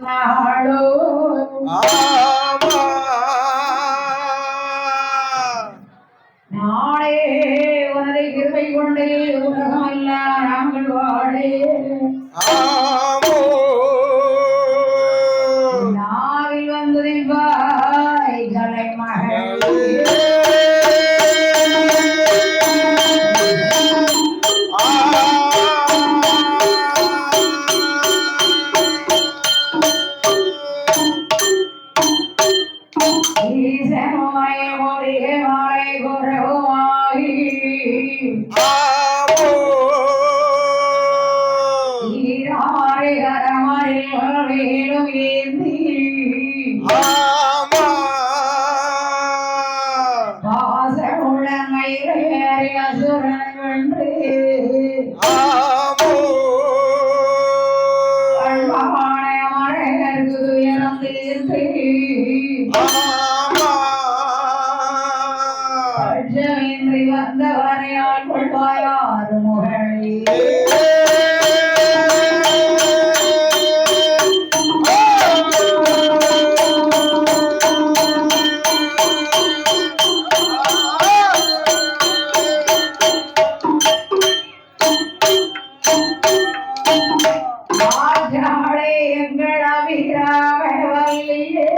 நாளோ நாளே உனதை கிருபை கொண்டே உலகம் அல்ல நாங்கள் வாழே நாவில் வந்ததில்வாய் கலை மகளே வந்தவரையால் கொள்வாயாறு முகழே எங்கள் அபிராமவல்லியே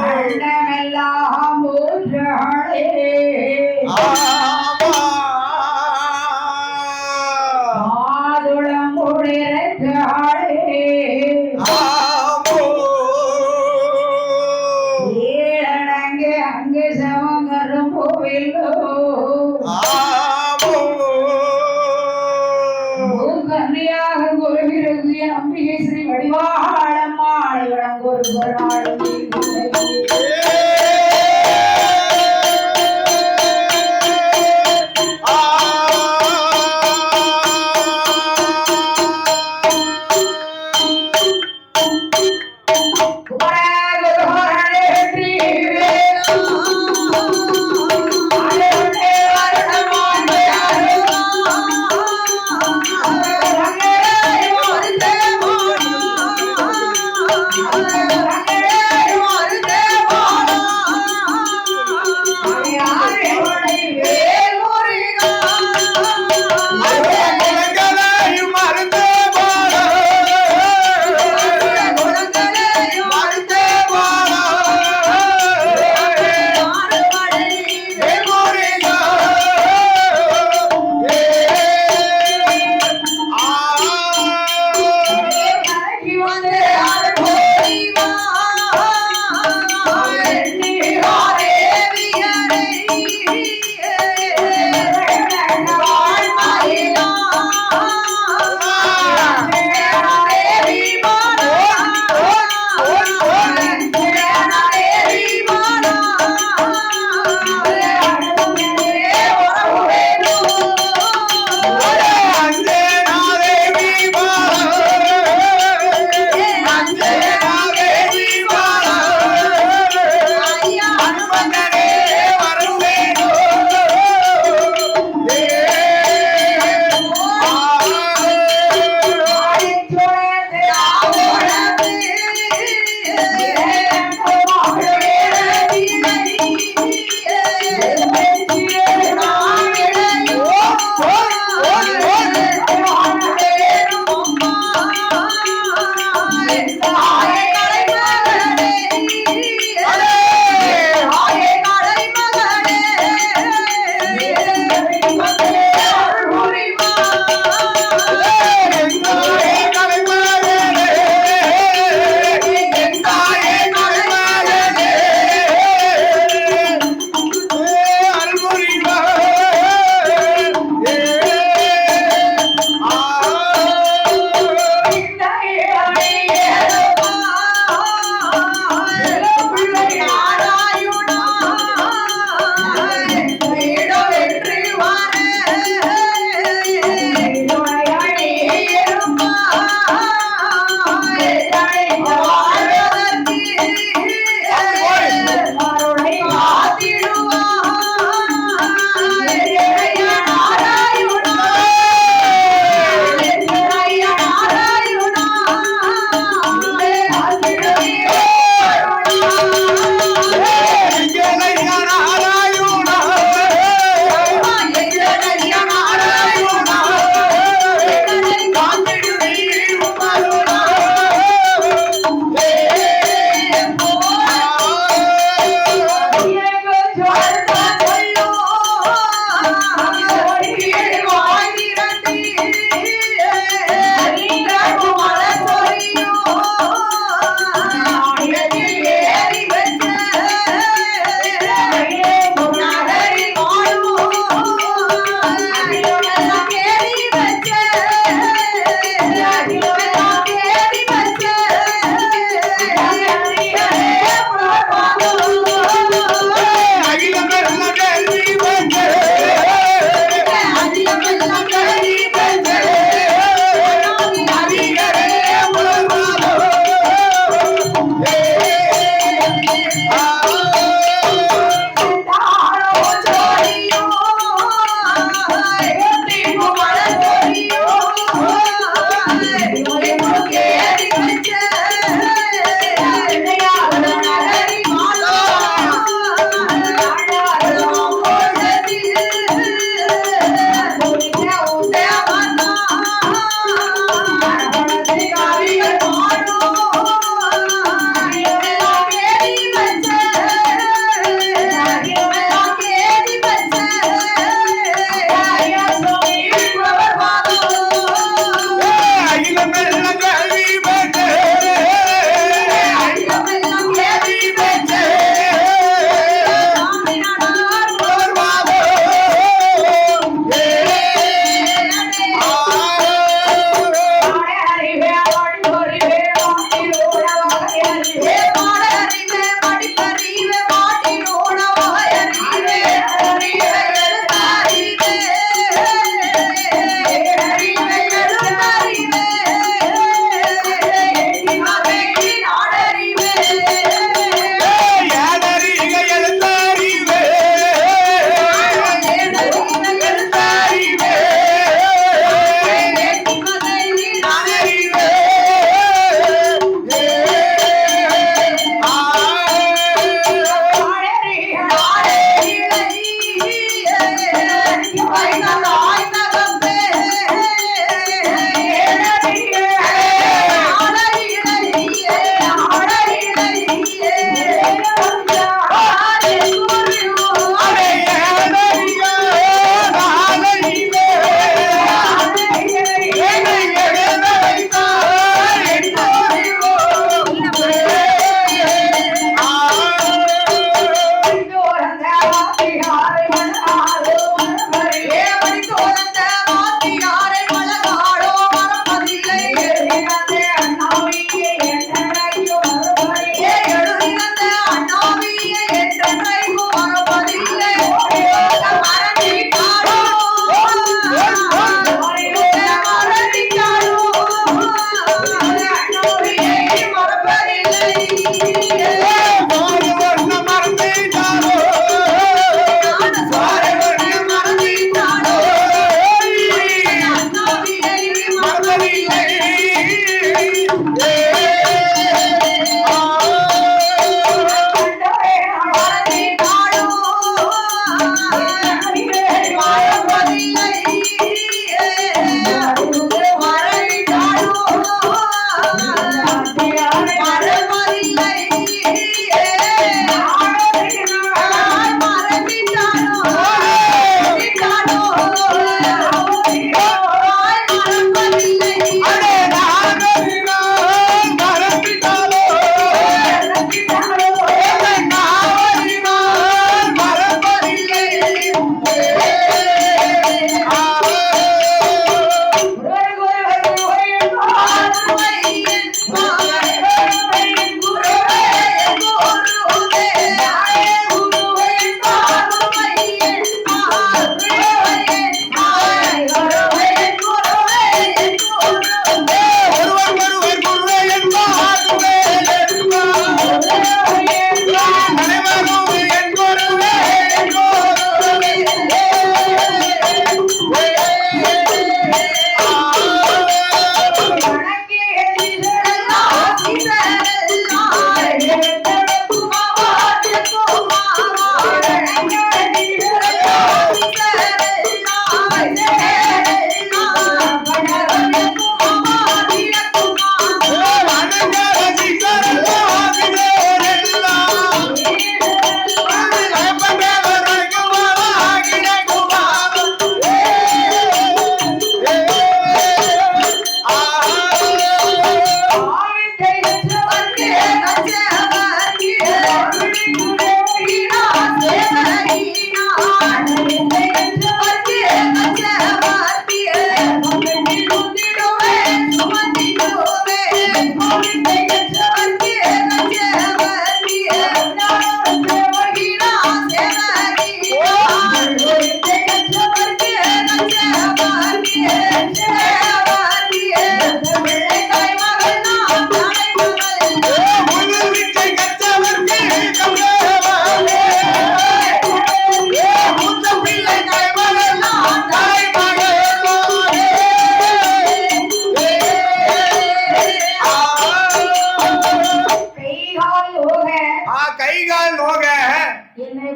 அண்ணமெல்லாம் ஊற்றாளே மாதுளம் குளிரச்சாளே ஏழடங்கு அங்கு சமங்கரும் கோவிலோ கன்னியாக குருவிற்கு அம்பிகை ஸ்ரீ வடிவாளம்மாள் ஒரு நாள்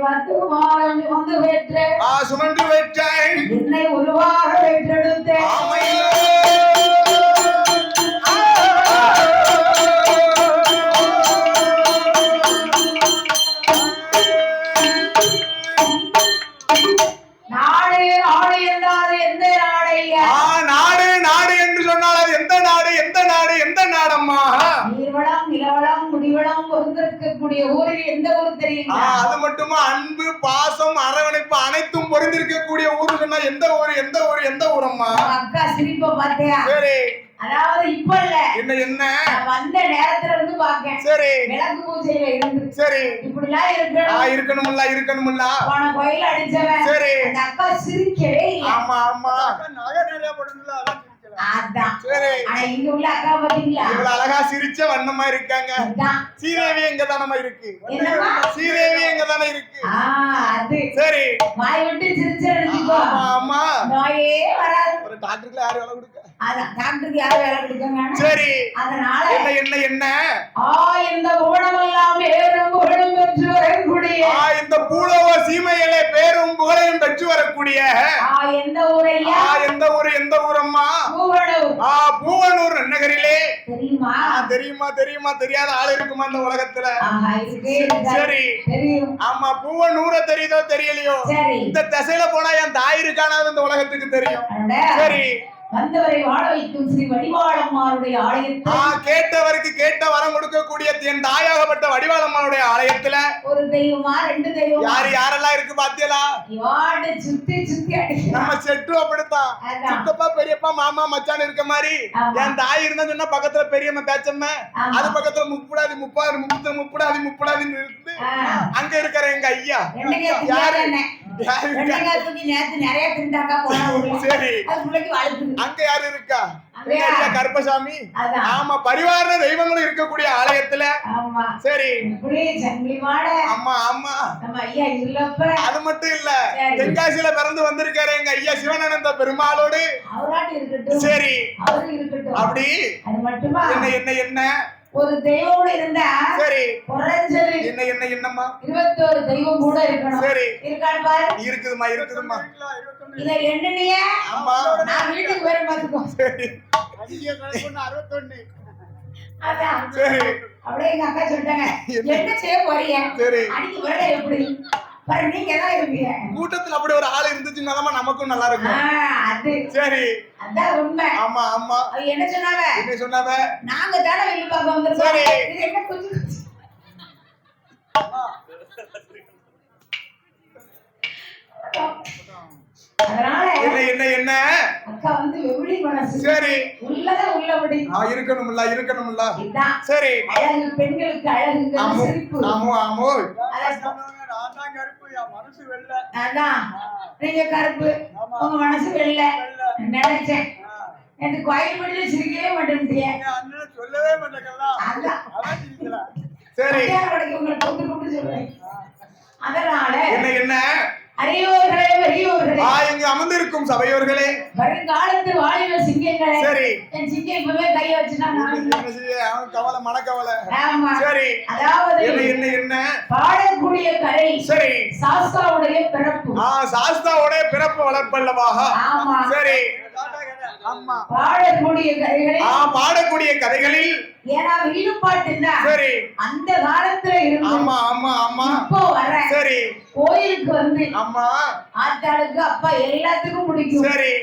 பார்த்து மாறன் சுமந்து பெற்ற சுமந்து பெற்றாய் என்னை உருவாக பெற்றெடுத்த ஊரில் எந்த ஊர் தெரியுமா? அது மட்டுமா அன்பு பாசம் அரவணைப்பு அனைத்தும் பொருந்திருக்கக்கூடிய ஊர் சொன்னா எந்த ஊர் எந்த ஊர் எந்த ஊரம்மா? அக்கா சிரிப்ப பாத்தியா? சரி. அதாவது இப்ப இல்ல என்ன வந்த நேரத்துல இருந்து பாக்கேன். சரி. விளக்கு பூஜையில இருந்து சரி இப்படி எல்லாம் இருக்கணும்ல போன கோயில அடிச்சவன். சரி. அந்த அக்கா சிரிக்கவே இல்ல. ஆமா நகை நிறைய போடுங்களா அதான். ஆனா இங்க உள்ள அக்கா பாத்தீங்களா இவ்வளவு அழகா சிரிச்ச வண்ணமா இருக்காங்க. ஸ்ரீதேவி எங்க தானமா இருக்கு? ஸ்ரீதேவி எங்க தானே இருக்கு? அது சரி. வாய் விட்டு சிரிச்சு எடுத்துக்கோ. ஆமா நோயே வராது. ஒரு டாக்டருக்கு யார் வேலை கொடுக்க? அதான் டாக்டருக்கு யார் வேலை கொடுக்கங்க? சரி. அதனால என்ன இந்த ஊனமெல்லாம் பேரும் புகழும் பெற்று வரக்கூடிய இந்த பூலோக சீமையிலே பேரும் புகழையும் பெற்று வரக்கூடிய எந்த ஊரையா? எந்த ஊரம்மா? பூவனூர் நகரிலே. தெரியுமா தெரியாத ஆள் இருக்குமா இந்த உலகத்துல? சரி. ஆமா பூவனூர தெரியுதோ தெரியலையோ இந்த திசையில போனா என் தாய் இருக்கானா இந்த உலகத்துக்கு தெரியும். சரி. வந்தவரை வாழ வைக்கும் ஸ்ரீ வடிவாளம்மாளுடைய ஆலயத்தில் கேட்டவருக்கு கேட்ட வரம் கொடுக்கக்கூடிய என் தாயாகப்பட்ட வடிவாளம்மாளுடைய ஆலயத்துல ஒரு தெய்வமா ரெண்டு தெய்வம் யாரெல்லாம் இருக்கு பாத்தியலா? சுத்தி நம்ம செட்டு அப்படித்தான் சித்தப்பா பெரியப்பா மாமா மச்சான் இருக்க மாதிரி என் தாய் இருந்தா சொன்னா பக்கத்துல பெரியம்மா பேச்சம்மா அது பக்கத்துல முப்படாதுன்னு இருந்து அங்க இருக்கிற எங்க ஐயா அங்க யாரு இருக்கா? கருப்பசாமி. ஆமா பரிவார தெய்வங்களும் இருக்கக்கூடிய ஆலயத்துல. சரி. ஆமா அது மட்டும் இல்ல தென்காசியில பிறந்து வந்திருக்காரு எங்க ஐயா சிவானந்த பெருமாளோடு. சரி. அப்படி என்ன ஒரு தெய்வம் இருந்தா சரி குறைஞ்சது என்னம்மா 21 தெய்வம் கூட இருக்கணும். சரி. இருக்கான்னு பாரு. இருக்குதுமா இத எண்ணனியே. ஆமா நான் வீட்டுக்கு வர பாத்துக்கோ. சரி. அதிக கணக்கு 61. அதான். சரி. அப்படியே எங்க அக்கா சொல்லிட்டாங்க என்ன செய்ய போறீங்க? சரி. அடிக்கு வர எப்படி? பாரு நீங்க தான் இருப்பீங்க. கூட்டத்துல அப்படி ஒரு ஆளு இருந்துச்சுன்னா தான் நமக்கும் நல்லா இருக்கும். அது சரி. அதான் உண்மை. ஆமா என்ன சொன்னாங்க? நாங்க தான வெளிய பார்க்க வந்திருக்கோம். சரி. இது என்ன கொஞ்சம் அதனால என்ன அக்கா வந்து எவ்வளவு மனசு சரி உள்ளதா உள்ளபடி இருக்கணும்ல இதான் சரி அழகு பெண்களுக்கு அழகுங்க சிரிப்பு ஆமோ நான் கருப்பு என் மனசு வெள்ளை அதான் நீங்க கருப்பு உங்க மனசு வெள்ளை நினைச்சேன் எனக்கு கோயில் படியில சிரிக்கவே மாட்டேன்ட்டியே அண்ணன் சொல்லவே மாட்டேங்கலாம் அதான் சிரிக்கலாம் சரி உங்களை கூப்பிட்டு சொல்றேன் அதனால என்ன அரியோர்களே பெரியோர்களே இங்க அமர்ந்திருக்கும் சபையோர்களே வருங்காலத்து வாலிப சிங்கங்களே சரி என் சிங்கம் இப்பவே கைய வச்சுட்டான் கவலை மனக்கவலை ஆமா சரி அதாவது என்ன பாடக்கூடிய கரை சரி சாஸ்தாவுடைய பிறப்பு சாஸ்தாவுடைய பிறப்பு வளர்ப்பல்லவாக ஆமா சரி ஆமா பாடக்கூடிய கதைகளில் ஏனா வில்லுப்பாட்டுன்னா சரி அந்த காலத்துல இருந்து ஆமா இப்போ வர சரி கோயிலுக்கு வந்து ஆமா ஆத்தாளுக்கு அப்பா எல்லாத்துக்கும் பிடிக்கும் சரி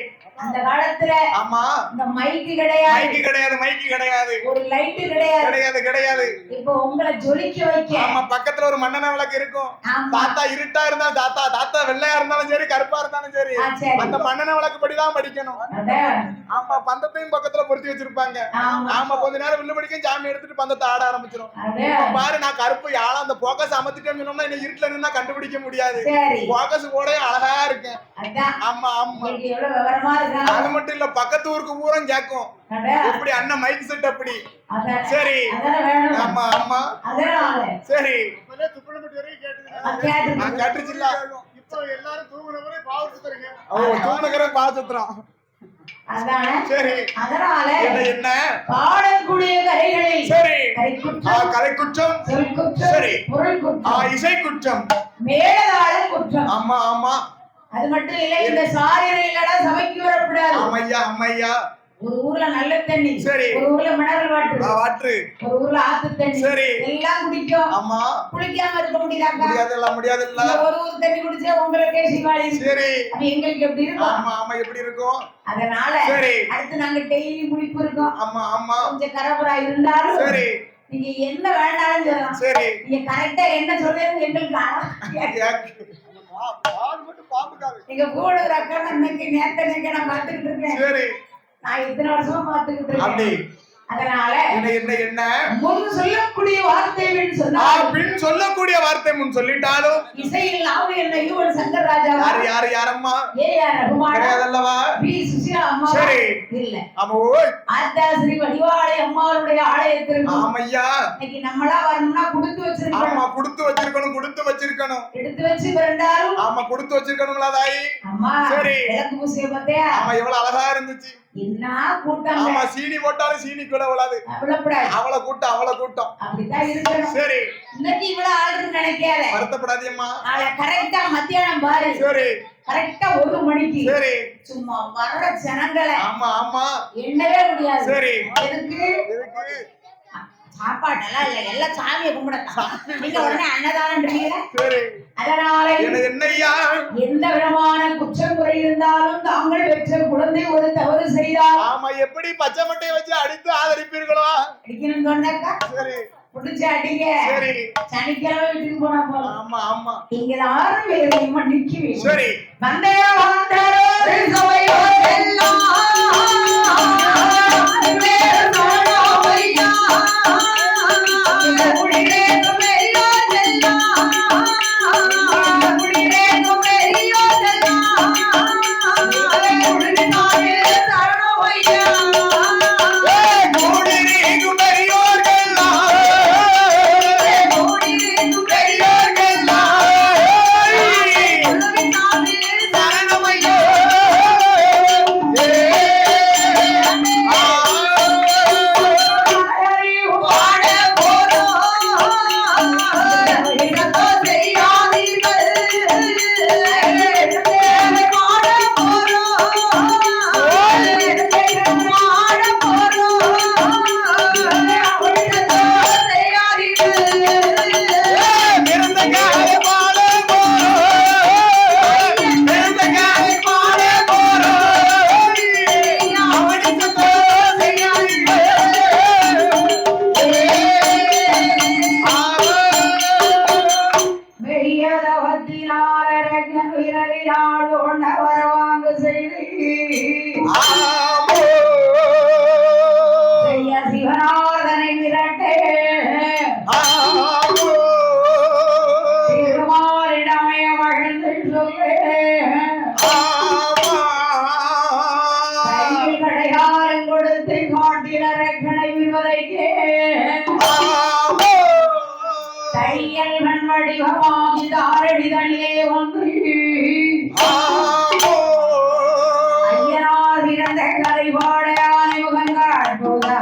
அந்த காலத்துல ஆமா இந்த மைக்கு கிடையாது ஒரு லைட் கிடையாது இப்போ உங்களை ஜொலிக்க வைக்க ஆமா பக்கத்துல ஒரு மண்ணெண்ணெய் விளக்கு இருக்கும் தாத்தா இருட்டா இருந்தாலும் தாத்தா வெள்ளையா இருந்தாலும் சரி கருப்பா இருந்தாலும் சரி அந்த மண்ணெண்ணெய் விளக்கு படிதான் படிக்கணும் ஆமா பந்தத்தையும் பக்கத்துல பொருத்தி வச்சிருப்பாங்க ஆமா கொஞ்ச நேரம் வில்லு படிக்கும் சாமி எடுத்துட்டு பந்தத்தை ஆட ஆரம்பிச்சிடும் பாரு நான் கருப்பு யாழ அந்த போக்கஸ் அமர்த்திட்டேன்னு சொன்னோம்னா என்ன இருட்டுல நின்னா கண்டுபிடிக்க முடியாது போக்கஸ் கூட அழகா இருக்கேன் ஆமா அது மட்டும் இல்ல பக்கத்து ஊருக்கு ஊரம் கேக்கும் எப்படி அண்ணன் மைக் செட் அப்படி சரி ஆமா சரி கேட்டுச்சு இல்ல இப்போ எல்லாரும் தூங்குனவரே பாவ சுத்துறீங்க பாவ சுத்துறோம் சரி அதனால என்ன பாடக்கூடிய கலைகளில் சரி கலை குற்றம் சரி இசை குற்றம் மேலதாளம் குற்றம். ஆமா ஆமா. அது மட்டும் இல்ல, இந்த சாரியரை இல்லடா சபைக்கு வரக்கூடாது. ஆமையா ஆமையா. ஒரு ஊர்ல நல்ல தண்ணி, சரி, ஒரு ஊர்ல மினரல் வாட்டர், ஒரு ஊர்ல ஆத்து தண்ணி, சரி, எல்லாம் குடிக்கும். ஆமா, குளிக்காம இருக்க முடியாதா? முடியாதுல்ல. ஒரு ஊர் தண்ணி குடிச்சா உங்களுக்கே சிவாலி. சரி, அப்ப எங்களுக்கு எப்படி இருக்கும்? ஆமா ஆமா, எப்படி இருக்கும்? அதனால சரி, அடுத்து நாங்க டெய்லி குளிப்பு இருக்கோம். ஆமா ஆமா, கொஞ்சம் கரபரா இருந்தாலும் சரி, நீங்க என்ன வேண்டாலும் சொல்லலாம். சரி, நீங்க கரெக்டா என்ன சொல்றது எங்களுக்கு நீங்க கூட ஒரு அக்கா அன்னைக்கு நேத்து நான் பாத்துக்கிட்டு இருக்கேன். சரி, நான் இத்தனை வருஷமா பாத்துக்கிட்டு இருக்கேன். அதனால என்ன முன் சொல்லக்கூடிய வார்த்தை பின் சொல்லக்கூடிய வார்த்தை முன் சொல்லிட்டாலும் இசையில் நாவு என்ன யுவன் சங்கர் ராஜா யாரம்மா ஏஆர் ரஹ்மான் கிடையாதல்லவா? பி சுசிலா அம்மா சரி இல்ல அம்மா ஓய் ஆத்தா ஸ்ரீ வடிவாளை அம்மாளுடைய ஆலயத்திற்கு ஆமையா இன்னைக்கு நம்மளா வரணும்னா கொடுத்து வச்சிருக்கணும். ஆமா, கொடுத்து வச்சிருக்கணும் எடுத்து வச்சு பிறந்தாலும் ஆமா, கொடுத்து வச்சிருக்கணும்ல தாயி. அம்மா சரி, எனக்கு பூசிய பார்த்தியா? ஆமா, எவ்வளவு அழகா இருந்துச்சு. என்ன கூட்டம். ஆமா, சீனி போட்டாலும் சீனி கூட விழாது. அவ்வளவு கூட்டம் அப்படிதான் இருக்கணும். சரி, இன்னைக்கு இவ்வளவு ஆளுன்னு நினைக்காத, வருத்தப்படாதீம்மா. கரெக்டா மத்தியானம் பாரு. சரி, கரெக்டா 1 மணிக்கு சரி, சும்மா வர்ற ஜனங்களை ஆமா ஆமா எண்ணவே முடியாது. சரி, எதுக்கு சாப்பாடெல்லாம் இல்ல, எல்லாம் சாமியை கும்பிடத்தான். நீங்க உடனே அன்னதானன்றீங்க. சரி, அதனால என்னையா எந்த விதமான குற்றம் குறை இருந்தாலும் தாங்கள் பெற்ற குழந்தை ஒரு தவறு செய்தால் ஆமா, எப்படி பச்சை மட்டையை வச்சு அடித்து ஆதரிப்பீர்களோ? அடிக்கணும் சொன்னாக்கா சரி, புடிச்சு அடிங்க. சரி, சனிக்கிழமை வீட்டுக்கு போனா போதும். ஆமா ஆமா, இங்க யாரும் வேற மன்னிக்குவே. சரி, வந்தையா வந்தாரோ சபையோ எல்லாம் ஐயனார் இறந்த கரை பாடையான முகங்கள் போதா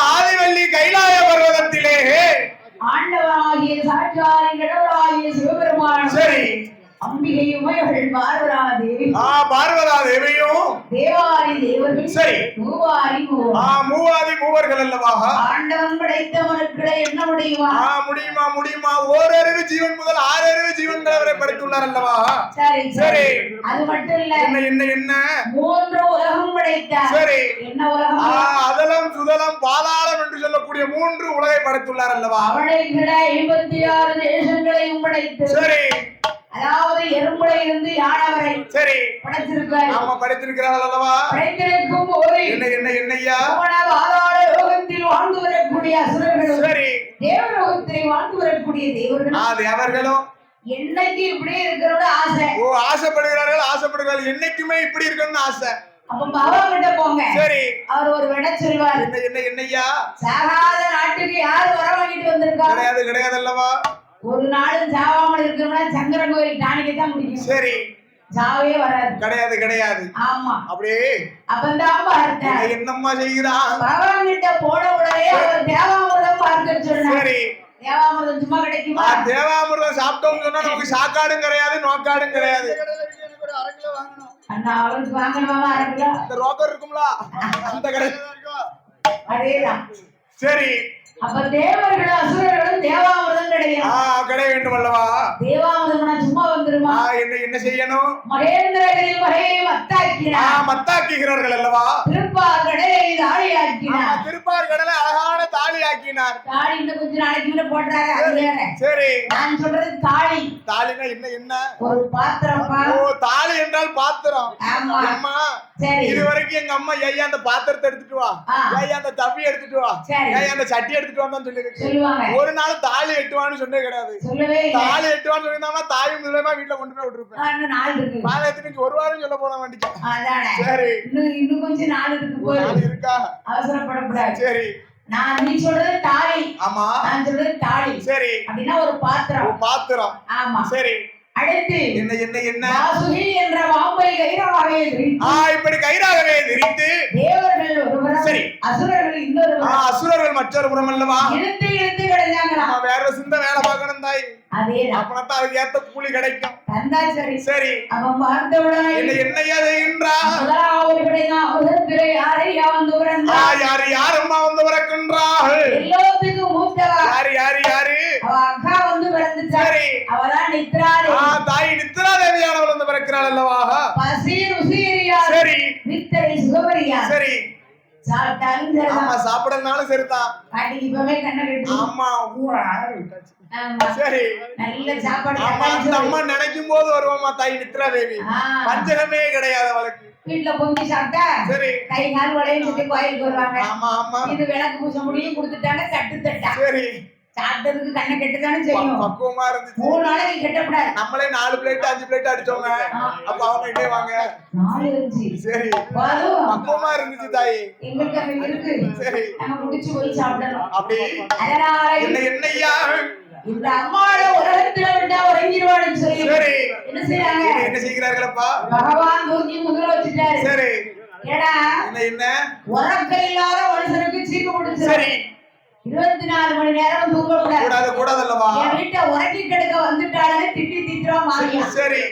ஆதிவள்ளி கைலாய பர்வதத்திலே ஆண்டவராகிய சாட்சாரி கடவுளாகிய சிவபெருமான் சரி அம்பிகை உமைகள் பார்வதா தேவி பார்வதா தேவியும் தேவாரி தேவர்கள் சரி மூவாரி மூவாதி மூவர்கள் அல்லவா ஆண்டவன் படைத்தவனுக்கு என்ன முடியுமா முடியுமா முடியுமா ஓரறிவு ஜீவன் முதல் ஆறறிவு ஜீவன்கள் அவரை படைத்துள்ளார் அல்லவா சரி சரி அது மட்டும் இல்ல என்ன என்ன என்ன மூன்று உலகம் படைத்தார் சரி என்ன உலகம் அதலம் சுதலம் பாதாளம் என்று சொல்லக்கூடிய மூன்று உலகை படைத்துள்ளார் அல்லவா அவனை விட 56 தேசங்களையும் படைத்து சரி அதாவது எறும்புல இருந்து யானை வரை சரி படைத்திருக்கிறார் ஆமா படைத்திருக்கிறார்கள் அல்லவா படைத்திருக்கும் போது என்ன என்ன என்னையா பாதாள லோகத்தில் வாழ்ந்து வரக்கூடிய அசுரர்களும் சரி தேவலோகத்தில் வாழ்ந்து வரக்கூடிய தேவர்களும் என்னைக்கு இப்படி இருக்கிறோட ஆசை ஆசைப்படுகிறார்கள் ஆசைப்படுகிறார்கள் என்னைக்குமே இப்படி இருக்கணும்னு ஆசை அப்ப பகவான் கிட்ட போங்க சரி அவர் ஒரு விட சொல்வார் என்ன என்ன என்னையா சாகாத நாட்டுக்கு யாரு வர வாங்கிட்டு வந்திருக்கா கிடையாது கிடையாது அல்லவா ஒரு நாளும் சாவாமல் இருக்கணும்னா சங்கரன் கோயில் டானிக்கு தான் முடியும் சரி சாவே வராது கிடையாது கிடையாது ஆமா அப்படியே அப்பந்தான் பார்த்தேன் என்னம்மா செய்கிறான் பகவான் கிட்ட போன உடனே அவர் தேவாமிர்தம் பார்க்க சொன்னார் சரி தேவாமிர்தம் சும்மா கிடைக்குமா தேவாமிர்தம் சாப்பிட்டோம்னு சொன்னா நமக்கு சாக்காடும் கிடையாது நோக்காடும் கிடையாது அண்ணா அவருக்கு வாங்கணுமா இருக்குல்ல அந்த ரோக்கர் இருக்கும்ல அந்த கடை அதேதான் சரி அப்ப தேவர்களும் அசுரர்களும் தேவாமிர்தம் கிடைய வேண்டும் அல்லவா தேவாமிர்தம் சும்மா வந்துருமா என்ன என்ன செய்யணும் மகேந்திரகிரி மலையை மத்தாக்குகிறார்கள் அல்லவா திருப்பார் கடலை தாழியாக்கினார் திருப்பார் கடலை அழகான தாலி ஆக்கினார் தாலி இன்னும் கொஞ்சம் நாளைக்கு போட்டாங்க சரி நான் சொல்றது தாலி தாலினா என்ன என்ன ஒரு பாத்திரம் தாலி என்றால் பாத்திரம் ஆமா இது வரைக்கும் எங்க அம்மா ஐயா அந்த பாத்திரத்தை எடுத்துட்டு வா ஐயா அந்த தப்பி எடுத்துட்டு வா ஐயா அந்த சட்டி எடுத்துட்டு வான்னு சொல்லிருக்கு ஒரு நாள் தாலி எட்டுவான்னு சொன்னே கிடையாது தாலி எட்டுவான்னு சொல்லியிருந்தாங்கன்னா தாயும் மூலமா வீட்டுல கொண்டு போய் விட்டுருப்பேன் பாலயத்துக்கு ஒரு வாரம் சொல்ல போன வேண்டிய சரி இன்னும் கொஞ்சம் நாள் இருக்கா அவசரப்படக்கூடாது சரி நீ சொல்றது தாலி ஆமா நான் சொல்றது தாலி சரி அப்படின்னா ஒரு பாத்திரம் ஆமா சரி அடுத்து என்ன என்ன என்ன வாசுகி என்ற பாம்பை கைராகவே இப்படி கைராகவே விரித்து தேவர்கள் ஒருவரும் சரி அசுரர்கள் இன்னொரு அசுரர்கள் மற்றொரு புறம் அல்லவா இழுத்து இழுத்து கிடைச்சாங்க வேற சிந்த வேலை பார்க்கணும் தாய் அதே அப்பதான் அதுக்கு ஏத்த கூலி கிடைக்கும் தந்தா சரி சரி அவன் பார்த்தவுடனே என்னையா செய்கின்றான் யாரையா வந்து பிறந்தார் யாரம்மா வந்து பிறக்கின்றாள் எல்லாத்துக்கும் மூத்தவா யாரு அவ அக்கா வந்து பிறந்துச்சா சரி அவதான் நித்ராளி தாய் நித்ரா தேவியானவள் வந்து பிறக்கிறாள் அல்லவா பசீர் உசீரியா சரி நித்திரை சுகவரியா சரி சாப்பிட்டாலும் சரிதான் சாப்பிடனாலும் சரிதான் இப்பவே கண்ண கட்டி ஆமா சரி நல்ல சாப்பாடு அம்மா நினைக்கும் போது வருவாமா தாய் நித்ரா தேவி பஞ்சகமே கிடையாது அவளுக்கு வீட்டுல பொங்கி சாப்பிட்டா சரி கை கால் வளையும் சுத்தி கோயிலுக்கு வருவாங்க. ஆமா ஆமா இது விளக்கு பூச முடியும் கொடுத்துட்டாங்க தட்டு தட்டா. சரி சாப்பிட்டதுக்கு கண்ணை கெட்டுதானே செய்யும். பக்குவமா இருந்துச்சு. 3 நாளைக்கு கெட்டக்கூடாது. நம்மளே 4 பிளேட் 5 பிளேட் அடிச்சோங்க. அப்ப அவங்க இதே வாங்க 4 இருந்துச்சு. சரி பக்குவமா இருந்துச்சு தாயி. எங்களுக்கு அங்க இருக்கு. சரி நம்ம குடிச்சு போய் சாப்பிடணும். அப்படி அதனால என்னய்யா இந்த அம்மாவோட உலகத்துல விட்டா உறங்கிடுவான்னு சொல்லி சரி என்ன செய்றாங்க? என்ன செய்கிறார்களப்பா? பகவான் தூக்கி முதல்ல வச்சுட்டாரு. சரி ஏடா என்ன உறக்க இல்லாத மனுஷனுக்கு சீக்கு முடிச்சு. சரி 24 மணி நேரம் தூங்கக்கூடாது. கூடாதல்லவா? என் வீட்டை உறக்கி கிடக்க வந்துட்டாலே திட்டி திட்டுறோம் மாறியா. சரி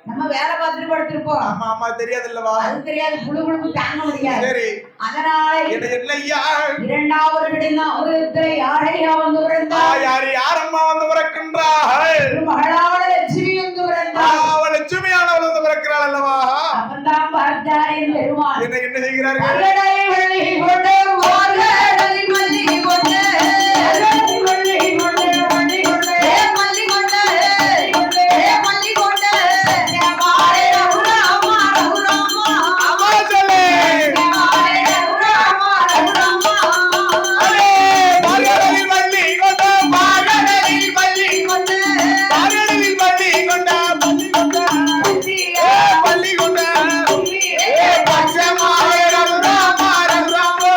நம்ம வேலை பார்த்துட்டு படுத்திருப்போம். ஆமா ஆமா தெரியாதுல்லவா? அது தெரியாது. புழுகுழுக்கு தாங்க முடியாது. சரி அதனால என்னய்யா 2வது விடுதான் ஒரு யாரையா வந்து உறந்தார். யாரம்மா வந்து உறக்கின்றாள்? மகளான லட்சுமி வந்து உறந்தார். அவள் லட்சுமியானவள் வந்து உறக்கிறாள் அல்லவா? அப்பந்தான் பார்த்தார் என் பெருமாள். என்ன செய்கிறார்கள்? அகடை வெள்ளி கொண்டு ஓர்கடலி மல்லி கொண்டு அகடை வெள்ளி கொண்டு மல்லி கொண்டு மல்லி கொண்டு மல்லி கொண்டு மாரே ரகுராமா ரகுராமா அம்மா சொல்லு மாரே ரகுராமா ரகுராமா அரே பாகடலில் மல்லி கொண்டு பாகடலில் மல்லி கொண்டு பாகடலில் மல்லி கொண்டு மல்லி கொண்டு மல்லி கொண்டு பச்சை மாரே ரகுராமா ரகுராமா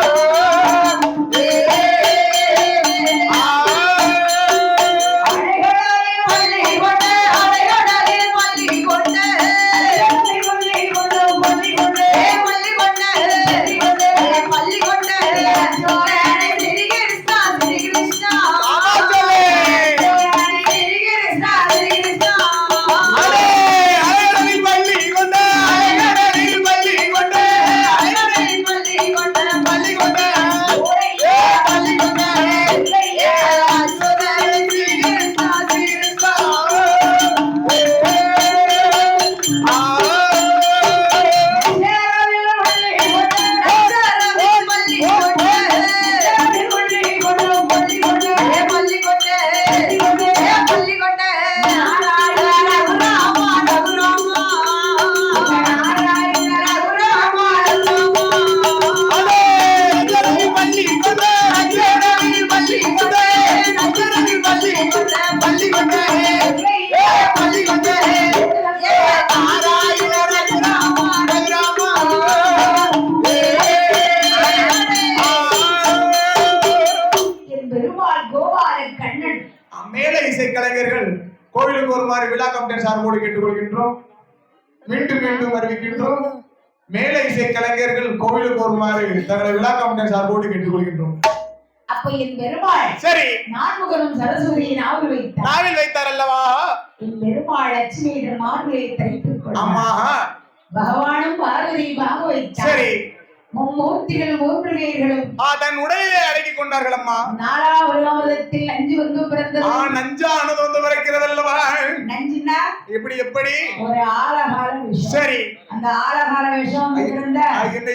மேல இசை கலைஞர்கள் கோவிலுக்கு வருமாறு விழா கமிட்டி சார்போடு கேட்டுக்கொள்கின்றோம். மீண்டும் மீண்டும் அறிவிக்கின்றோம். மேல இசை கலைஞர்கள் கோவிலுக்கு வருமாறு தங்களை விழா கமிட்டி சார்போடு கேட்டுக்கொள்கின்றோம். அப்ப என் பெருமாள் சரி நான்முகனும் சரஸ்வதியை நாவில் வைத்தார் அல்லவா? என் பெருமாள் லட்சுமியிடம் மார்பிலை தைத்துக் கொண்டார். ஆமா பகவானும் பார்வதியுமாக வைத்தார். சரி மும்மூர்த்திகள் மூன்றுகளும் தன் உடையிலே அடக்கி கொண்டார்கள் அம்மா. 4வது நஞ்சு வந்து பிறந்தது. நஞ்சானது வந்து பிறக்கிறது அல்லவா? நஞ்சுனா எப்படி ஒரு ஆலகால விஷயம். சரி அந்த ஆலகால விஷயம் இருந்தா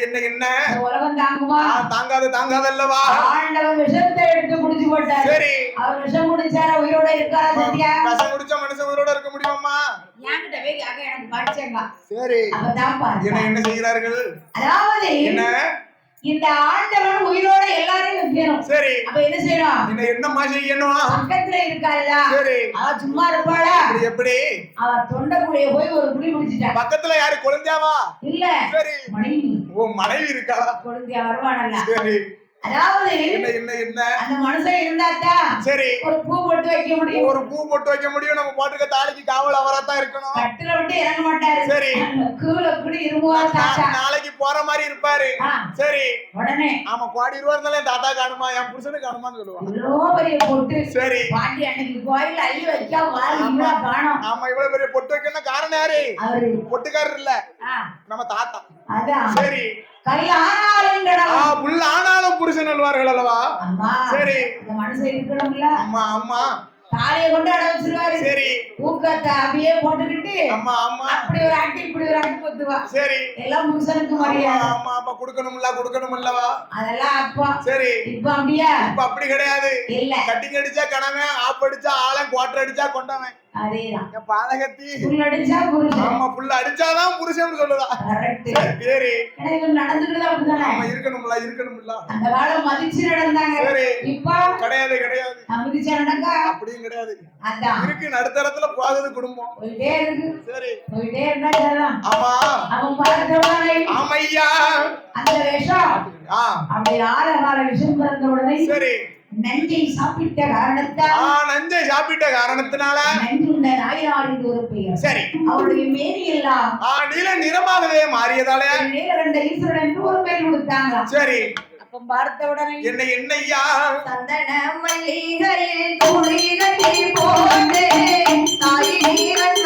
என்ன உலகம் தாங்குமா? தாங்காது அல்லவா? ஆண்டவன் விஷத்தை எடுத்து குடிச்சு போட்டார். சரி அவர் விஷம் குடிச்சார உயிரோட இருக்காரா? சரியா? விஷம் குடிச்சா மனுஷன் உயிரோட இருக்க முடியுமா? என்கிட்ட போய் கேட்க எனக்கு படிச்சேங்க. சரி அப்பதான் பாரு என்ன செய்கிறார்கள்? அதாவது என்ன இந்த ஆண்டவன் உயிரோட எல்லாரையும் வைக்கணும். சரி அப்ப என்ன செய்யணும்? என்னமா செய்யணும்? பக்கத்துல இருக்காள்ல சரி அவ சும்மா இருப்பாளா? எப்படி? அவ தொண்டைக்குடைய போய் ஒரு குடி குடிச்சிட்டா. பக்கத்துல யாரு? குழந்தையாவா? இல்ல சரி மனைவி. மனைவி இருக்கா? குழந்தையா வருவானல்ல. சரி அதாவது என்ன அந்த மனுஷன் இருந்தாதான் சரி ஒரு பூ போட்டு வைக்க முடியும். ஒரு பூ போட்டு வைக்க முடியும். நம்ம போட்டுக்க தாலிக்கு காவல் அவராத்தான் இருக்கணும். கட்டில விட்டு இறங்க மாட்டாரு. சரி கீழ குடி இருமுவார் தாத்தா. நாளைக்கு போற மாதிரி இருப்பாரு. சரி உடனே ஆமா கோடி ரூபா இருந்தாலும் தாத்தா காணுமா என் புருஷனுக்கு காணுமான்னு சொல்லுவாங்க. இவ்வளவு பெரிய பொட்டு. சரி பாட்டி அன்னைக்கு கோயில் அள்ளி வைக்க வாரிங்களா காணோம். ஆமா இவ்வளவு பெரிய பொட்டு வைக்கணும் காரணம் யாரு? அவரு பொட்டுக்காரர் இல்ல நம்ம தாத்தா. அதான் சரி புள்ள ஆனாலும் புருஷன் அல்வார்கள் அல்லவா? சரி மனுஷன் இருக்கணும்ல. ஆமா ஆமா தாலியை கொண்டு அட வச்சிருவாரு. சரி ஊக்கத்தை அப்படியே போட்டுக்கிட்டு ஆமா ஆமா அப்படி ஒரு ஆட்டி இப்படி ஒரு ஆட்டி கொத்துவா. சரி எல்லாம் புருஷனுக்கு மரியாதை. ஆமா ஆமா கொடுக்கணும்லவா? அதெல்லாம் அப்பா. சரி இப்ப அப்படியா? இப்ப அப்படி கிடையாது. இல்ல கட்டிங் அடிச்சா கணவன், ஆப் அடிச்சா ஆளன், குவாட்டர் அடிச்சா கொண்டவன். அதேதான் என் பாதகத்தி புல் அடிச்சா புருஷன். ஆமா புள்ள அடிச்சாதான் புருஷன் சொல்லுதா கரெக்ட். சரி நடந்துக்கிறது அப்படிதானே. ஆமா இருக்கணும்ல அந்த காலம் மதிச்சு நடந்தாங்க. சரி இப்ப கிடையாது மதிச்சா நடக்கா அப்படியும் கிடையாது. அதான் இருக்கு நடுத்தரத்துல போகுது குடும்பம் போயிட்டே இருக்கு. சரி போயிட்டே இருந்தா சரிதான். ஆமா அவன் பார்த்தவனை ஆமையா அந்த விஷம் அப்படி ஆழகால விஷம் பிறந்த உடனே சரி நஞ்சை சாப்பிட்ட காரணத்தால் நஞ்சை சாப்பிட்ட காரணத்தினால நஞ்சுண்ட நாயினார் என்று ஒரு பெயர். சரி அவருடைய மேனி எல்லாம் நீல நிறமாகவே மாறியதாலே நீலகண்ட ஈஸ்வரன் என்று ஒரு பெயர் கொடுத்தாங்க. சரி அப்ப பார்த்த உடனே என்னையா சந்தன மல்லிகையில் துளிகளை போட்டு தாய் நீரன்